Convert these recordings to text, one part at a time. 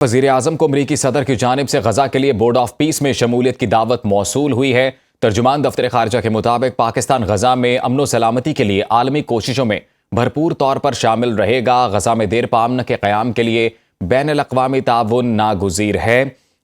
वज़ीर-ए-आज़म को अमरीकी सदर की जानिब से गजा के लिए बोर्ड ऑफ पीस में शमूलियत की दावत मौसूल हुई है। तर्जुमान दफ्तर ख़ारजा के मुताबिक पाकिस्तान गजा में अमन व सलामती के लिए आलमी कोशिशों में भरपूर तौर पर शामिल रहेगा। गजा में देर पा अमन के क़याम के लिए बैनुल-अक़वामी ताउन नागुज़ीर है।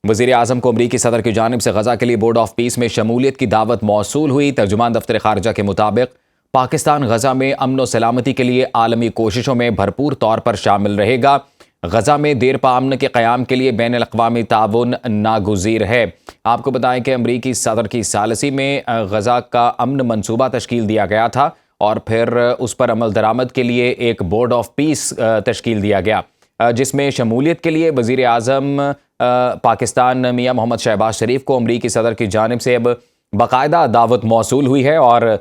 वज़ीर-ए-आज़म को अमरीकी सदर की जानिब से गजा के लिए बोर्ड ऑफ पीस में शमूलियत की दावत मौसूल हुई। तर्जुमान दफ्तर ख़ारजा के मुताबिक पाकिस्तान गजा में अमन व सलामती के लिए आलमी कोशिशों में भरपूर तौर पर शामिल रहेगा। गजा में देर पा अमन के क़याम के लिए बैनुल-अक़वामी ताउन नागुज़ीर है। आपको बताएं कि अमरीकी सदर की सालसी में गजा का अमन मनसूबा तश्कील दिया गया था और फिर उस पर अमल दरामद के लिए एक बोर्ड ऑफ पीस तश्कील दिया गया, जिसमें शमूलियत के लिए वज़ीर-ए-आज़म पाकिस्तान मियां मोहम्मद शहबाज शरीफ को अमरीकी सदर की जानिब से अब बाकायदा दावत मौसूल हुई है। और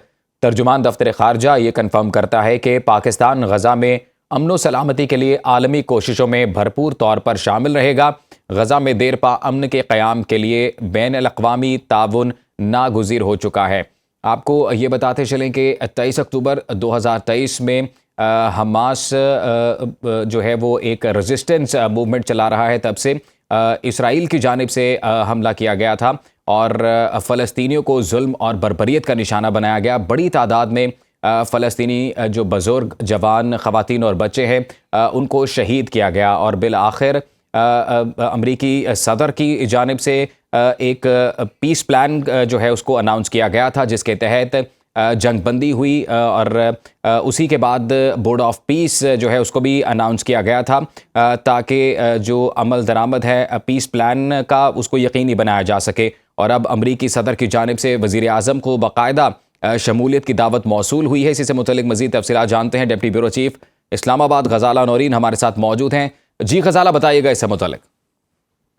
तर्जुमान दफ्तर ख़ारजा ये कन्फर्म करता है कि पाकिस्तान गजा में अमन व सलामती के लिए आलमी कोशिशों में भरपूर तौर पर शामिल रहेगा। गजा में देर पा अमन के क़याम के लिए बैनुल-अक़वामी ताउन नागुज़ीर हो चुका है। आपको ये बताते चलें कि 23 अक्टूबर 2023 में हमास जो है वो एक रेजिस्टेंस मूवमेंट चला रहा है। तब से इसराइल की जानिब से हमला किया गया था और फ़लस्तीनियों को जुल्म और बर्बरियत का निशाना बनाया गया। बड़ी तादाद में फ़लस्तीनी जो बुज़ुर्ग जवान ख़वातीन और बच्चे हैं उनको शहीद किया गया और बिल आखिर अमरीकी सदर की जानिब से एक पीस प्लान जो है उसको अनाउंस किया गया था, जिसके तहत जंगबंदी हुई और उसी के बाद बोर्ड ऑफ पीस जो है उसको भी अनाउंस किया गया था, ताकि जो अमल दरामद है पीस प्लान का उसको यकीनी बनाया जा सके। और अब अमरीकी सदर की जानिब से वज़ीर-ए-आज़म को बाकायदा शमूलियत की दावत मौसूल हुई है। इसी से मुतल्लिक मज़ीद तफ़सीलात जानते हैं। Deputy bureau chief Islamabad Ghazala Naureen हमारे साथ मौजूद हैं। जी ग़ज़ाला, बताइएगा इससे मुतल्लिक।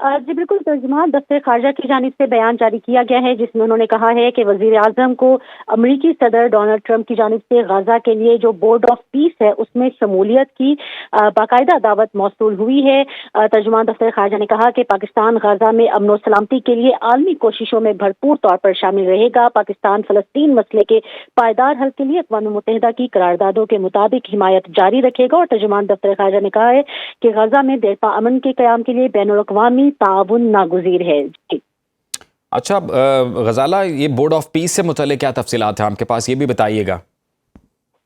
जी बिल्कुल, तर्जुमान दफ्तर ख़ारजा की जानिब से बयान जारी किया गया है, जिसमें उन्होंने कहा है कि वज़ीर-ए-आज़म को अमरीकी सदर डोनाल्ड ट्रंप की जानिब से गजा के लिए जो बोर्ड ऑफ पीस है उसमें शमूलियत की बाकायदा दावत मौसूल हुई है। तर्जुमान दफ्तर ख़ारजा ने कहा कि पाकिस्तान गजा में अमन व सलामती के लिए आलमी कोशिशों में भरपूर तौर पर शामिल रहेगा। पाकिस्तान फ़लस्तीन मसले के पायदार हल के लिए अक़वाम मुत्तहिदा की करारदादों के मुताबिक हिमायत जारी रखेगा। और तर्जुमान दफ्तर ख़ारजा ने कहा है कि गजा में देर पा अमन के क़याम के लिए बैनुल-अक़वामी ताउन नागुज़ीर है। अच्छा ग़ज़ाला, ये बोर्ड ऑफ पीस से मुतल्लिक क्या तफ़सीलात हैं आपके पास, ये भी बताइएगा।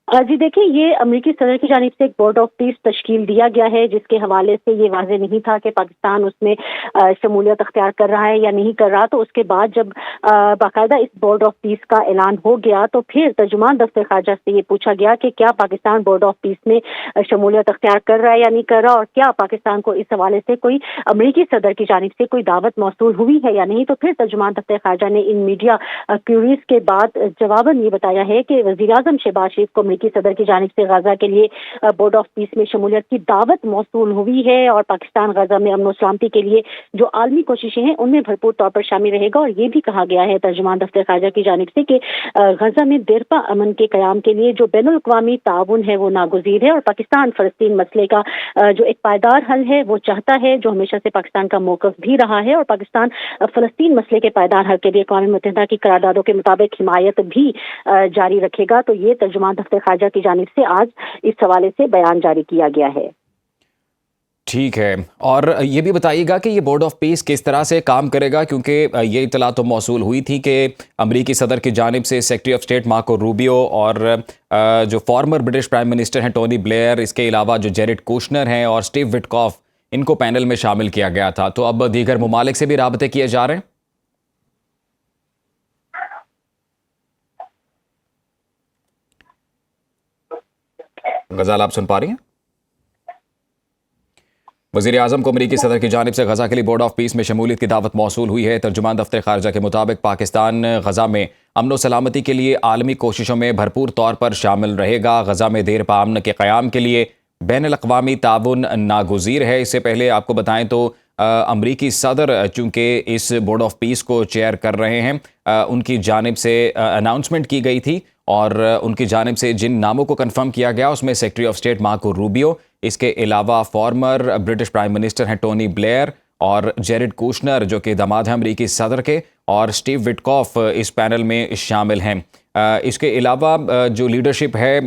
जी देखिए, ये अमरीकी सदर की जानिब से एक बोर्ड ऑफ पीस तश्कील दिया गया है, जिसके हवाले से ये वाज़ेह नहीं था कि पाकिस्तान उसमें शमूलियत अख्तियार कर रहा है या नहीं कर रहा। तो उसके बाद जब बाकायदा इस बोर्ड ऑफ पीस का ऐलान हो गया तो फिर तर्जुमान दफ्तर ख़ारजा से ये पूछा गया कि क्या पाकिस्तान बोर्ड ऑफ पीस में शमूलियत अख्तियार कर रहा है या नहीं कर रहा, और क्या पाकिस्तान को इस हवाले से कोई अमरीकी सदर की जानिब से कोई दावत मौसूल हुई है या नहीं। तो फिर तर्जुमान दफ्तर ख़ारजा ने इन मीडिया क्यूरीज के बाद जवाबन ये बताया है कि वज़ीर-ए-आज़म शहबाज शरीफ को की सदर की जानिब से गजा के लिए बोर्ड ऑफ पीस में शमूलियत की दावत मौसूल हुई है और पाकिस्तान गजा में अमन व सलामती के लिए जो आलमी कोशिशें हैं उनमें भरपूर तौर पर शामिल रहेगा। और ये भी कहा गया है तर्जुमान दफ्तर ख़ारजा की जानिब से कि गजा में देर पा अमन के क़याम के लिए जो बैनुल-अक़वामी ताउन है वो नागुज़ीर है और पाकिस्तान फ़लस्तीन मसले का जो एक पायदार हल है वो चाहता है, जो हमेशा से पाकिस्तान का मौक़िफ़ भी रहा है। और पाकिस्तान फ़लस्तीन मसले के पायदार हल के लिए अक़वाम मुत्तहिदा की करारदादों के मुताबिक हिमायत भी जारी रखेगा। तो ये तर्जुमान दफ्तर ख़ारजा की जानिब से आज इस हवाले से बयान जारी किया गया है। ठीक है, और ये भी बताइएगा कि ये बोर्ड ऑफ पीस किस तरह से काम करेगा, क्योंकि ये इतला तो मौसूल हुई थी कि अमरीकी सदर की जानिब से secretary of state Marco Rubio और जो फॉर्मर ब्रिटिश प्राइम मिनिस्टर हैं टोनी ब्लेयर, इसके अलावा जो जेरेड कुशनर हैं और स्टीव विटकॉफ, इनको पैनल में शामिल किया गया था। तो अब दीगर ममालिक से भी राबते किए जा रहे हैं। ग़ज़ाला, आप सुन पा रही हैं? वज़ीर-ए-आज़म को अमरीकी सदर की जानिब से गजा के लिए बोर्ड ऑफ पीस में शमूलियत की दावत मौसूल हुई है। तर्जुमान दफ्तर ख़ारजा के मुताबिक पाकिस्तान गजा में अमन व सलामती के लिए आलमी कोशिशों में भरपूर तौर पर शामिल रहेगा। गजा में देर पा अमन के क़याम के लिए बैनुल-अक़वामी ताउन नागुज़ीर है। इससे पहले आपको बताएं तो अमरीकी सदर चूँकि इस बोर्ड ऑफ पीस को चेयर कर रहे हैं, उनकी जानिब से अनाउंसमेंट की गई थी और उनकी जानिब से जिन नामों को कंफर्म किया गया उसमें secretary of state Marco Rubio, इसके अलावा फॉर्मर ब्रिटिश प्राइम मिनिस्टर हैं टोनी ब्लेयर اور جیرڈ کوشنر جو کہ داماد ہیں امریکی صدر کے، اور اسٹیو وٹکاف اس پینل میں شامل ہیں۔ اس کے علاوہ جو لیڈرشپ ہے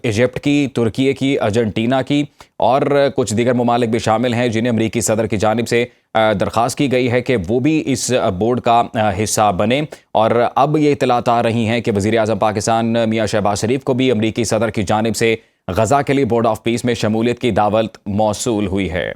ایجپٹ کی، ترکیے کی، ارجنٹینا کی اور کچھ دیگر ممالک بھی شامل ہیں، جنہیں امریکی صدر کی جانب سے درخواست کی گئی ہے کہ وہ بھی اس بورڈ کا حصہ بنیں۔ اور اب یہ اطلاعات آ رہی ہیں کہ وزیر اعظم پاکستان میاں شہباز شریف کو بھی امریکی صدر کی جانب سے غزہ کے لیے بورڈ آف پیس میں شمولیت کی دعوت موصول ہوئی ہے۔